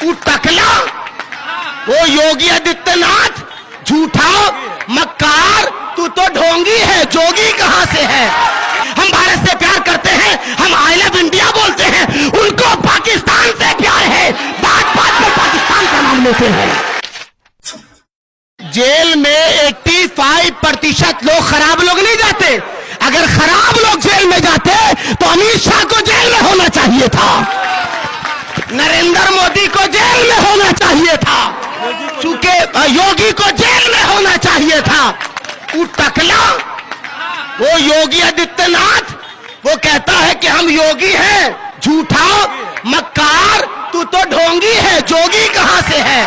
तू टकला, वो योगी आदित्यनाथ झूठा मक्कार, तू तो ढोंगी है, जोगी कहां से है। हम भारत से प्यार करते हैं, हम आई लव इंडिया बोलते हैं, उनको पाकिस्तान से प्यार है, बात बात में पाकिस्तान का नाम लेते हैं। जेल में 85% लोग खराब लोग नहीं जाते। अगर खराब लोग जेल में जाते तो अमित शाह को जेल में होना चाहिए था, नरेंद्र मोदी को जेल में होना चाहिए था, चूंकि योगी को जेल में होना चाहिए था। तू टकला, वो योगी आदित्यनाथ वो कहता है कि हम योगी हैं, झूठा मक्कार, तू तो ढोंगी है, जोगी कहां से है।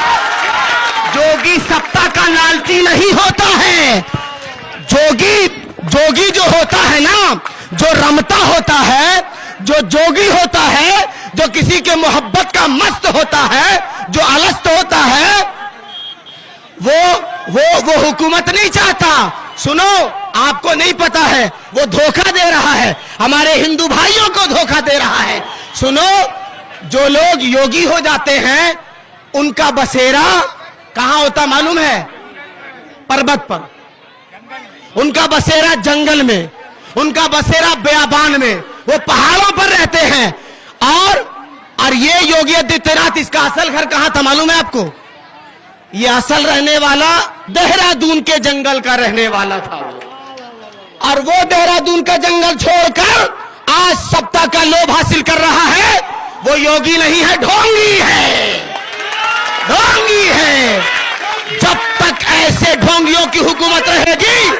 जोगी सत्ता का लालची नहीं होता है। जोगी जो होता है ना, जो रमता होता है, जो जोगी होता है, जो किसी के मोहब्बत का मस्त होता है, जो अलस्त होता है, वो हुकूमत नहीं चाहता। सुनो, आपको नहीं पता है, वो धोखा दे रहा है, हमारे हिंदू भाइयों को धोखा दे रहा है। सुनो, जो लोग योगी हो जाते हैं उनका बसेरा कहां होता मालूम है? पर्वत पर। उनका बसेरा जंगल में, उनका बसेरा बेयाबान में, वो पहाड़ों पर रहते हैं। और ये योगी आदित्यनाथ, इसका असल घर कहां था मालूम है आपको? ये असल रहने वाला देहरादून के जंगल का रहने वाला था, और वो देहरादून का जंगल छोड़कर आज सत्ता का लोभ हासिल कर रहा है। वो योगी नहीं है, ढोंगी है, ढोंगी है। जब तक ऐसे ढोंगियों की हुकूमत रहेगी,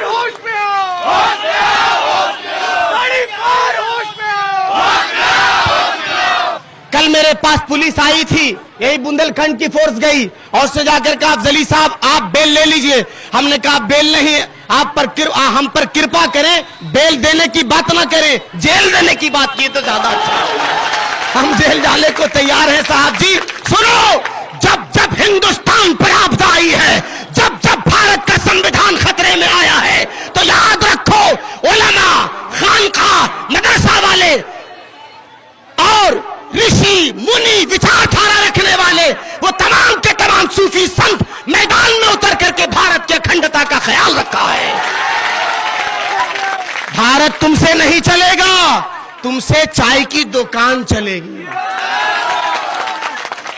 कल मेरे पास पुलिस आई थी, यही बुंदेलखंड की फोर्स गई और उससे जाकर कहा अफजली साहब आप बेल ले लीजिए। हमने कहा बेल नहीं, आप पर हम पर कृपा करें, बेल देने की बात ना करें, जेल देने की बात की तो ज्यादा अच्छा। हम जेल जाने को तैयार हैं साहब जी। सुनो, जब जब हिंदुस्तान पर आपदा आई है, जब जब भारत का संविधान खतरे में आया है, तो याद रखो उलमा, खानका, मदरसा वाले और ऋषि मुनि, विचारधारा रखने वाले, वो तमाम के तमाम सूफी संत मैदान में उतर करके भारत की अखंडता का ख्याल रखा है। भारत तुमसे नहीं चलेगा, तुमसे चाय की दुकान चलेगी।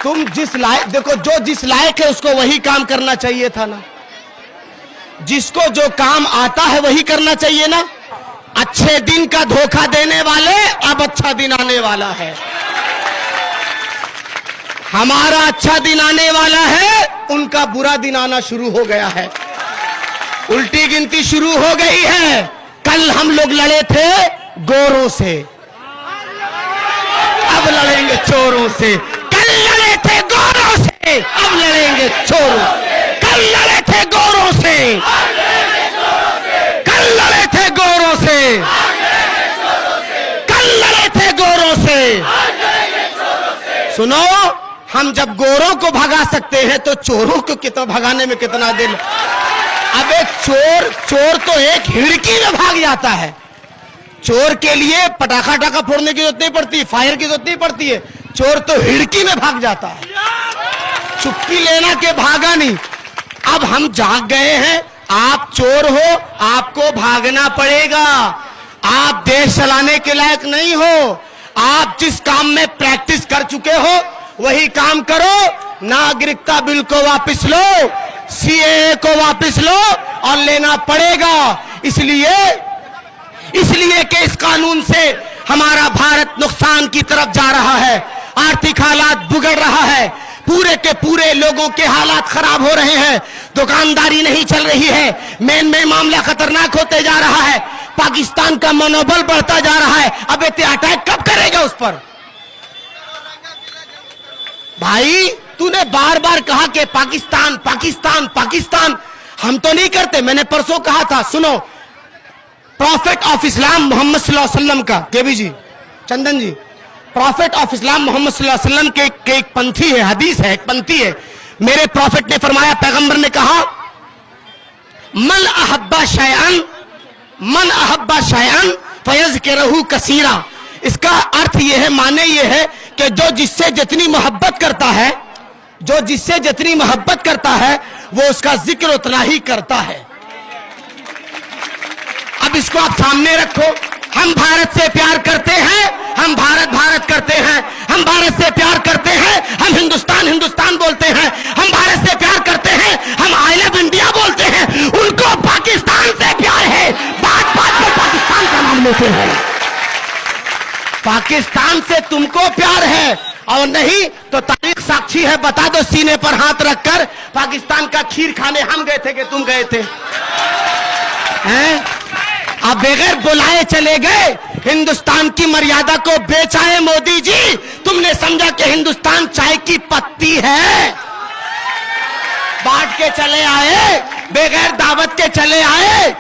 तुम जिस लायक, देखो जो जिस लायक है उसको वही काम करना चाहिए था ना, जिसको जो काम आता है वही करना चाहिए ना। अच्छे दिन का धोखा देने वाले, अब अच्छा दिन आने वाला है, हमारा अच्छा दिन आने वाला है, उनका बुरा दिन आना शुरू हो गया है, उल्टी गिनती शुरू हो गई है। कल हम लोग लड़े थे गोरों से, अब लड़ेंगे चोरों से। कल लड़े थे गोरों से, अब लड़ेंगे चोरों। कल लड़े थे गोरों से, कल लड़े थे गोरों से, कल लड़े थे गोरों से। सुनो, हम जब गोरों को भगा सकते हैं तो चोरों को कितना भगाने में कितना दिन। अब एक चोर तो एक हिड़की में भाग जाता है। चोर के लिए पटाखा टाखा फोड़ने की जरूरत नहीं पड़ती, फायर की जरूरत नहीं पड़ती है, चोर तो हिड़की में भाग जाता है, चुप्पी लेना के भागा नहीं। अब हम जाग गए हैं, आप चोर हो, आपको भागना पड़ेगा। आप देश चलाने के लायक नहीं हो, आप जिस काम में प्रैक्टिस कर चुके हो वही काम करो। नागरिकता बिल को वापस लो, सीएए को वापस लो, और लेना पड़ेगा। इसलिए कि इस कानून से हमारा भारत नुकसान की तरफ जा रहा है, आर्थिक हालात बिगड़ रहा है, पूरे के पूरे लोगों के हालात खराब हो रहे हैं, दुकानदारी नहीं चल रही है, मेन मामला खतरनाक होते जा रहा है, पाकिस्तान का मनोबल बढ़ता जा रहा है। अब ये अटैक कब करेगा उस पर? भाई तूने बार बार कहा कि पाकिस्तान पाकिस्तान पाकिस्तान, हम तो नहीं करते। मैंने परसों कहा था, सुनो, प्रॉफिट ऑफ इस्लाम मोहम्मद सल्लल्लाहु अलैहि वसल्लम का, केबी जी, चंदन जी, प्रॉफिट ऑफ इस्लाम मोहम्मद सल्लल्लाहु अलैहि वसल्लम के एक पंथी है, हदीस है, एक पंथी है। मेरे प्रॉफिट ने फरमाया, पैगंबर ने कहा, मन अहब्बा शैअन फयज़्किरुहु कसीरा। इसका अर्थ यह है, माने यह है कि जो जिससे जितनी मोहब्बत करता है जो जिससे जितनी मोहब्बत करता है वो उसका जिक्र उतना ही करता है। अब इसको आप सामने रखो। हम भारत से प्यार करते हैं, हम भारत भारत करते हैं, हम भारत से प्यार करते हैं, हम हिंदुस्तान हिंदुस्तान बोलते हैं, हम भारत से प्यार करते हैं, हम आई लव इंडिया बोलते हैं। उनको पाकिस्तान से प्यार है, बात बात में पाकिस्तान का नाम लेते हैं। पाकिस्तान से तुमको प्यार है और नहीं तो तारीख साक्षी है, बता दो सीने पर हाथ रखकर, पाकिस्तान का खीर खाने हम गए थे कि तुम गए थे? हैं? आप बगैर बुलाए चले गए, हिंदुस्तान की मर्यादा को बेचाए मोदी जी। तुमने समझा कि हिंदुस्तान चाय की पत्ती है, बांट के चले आए, बगैर दावत के चले आए।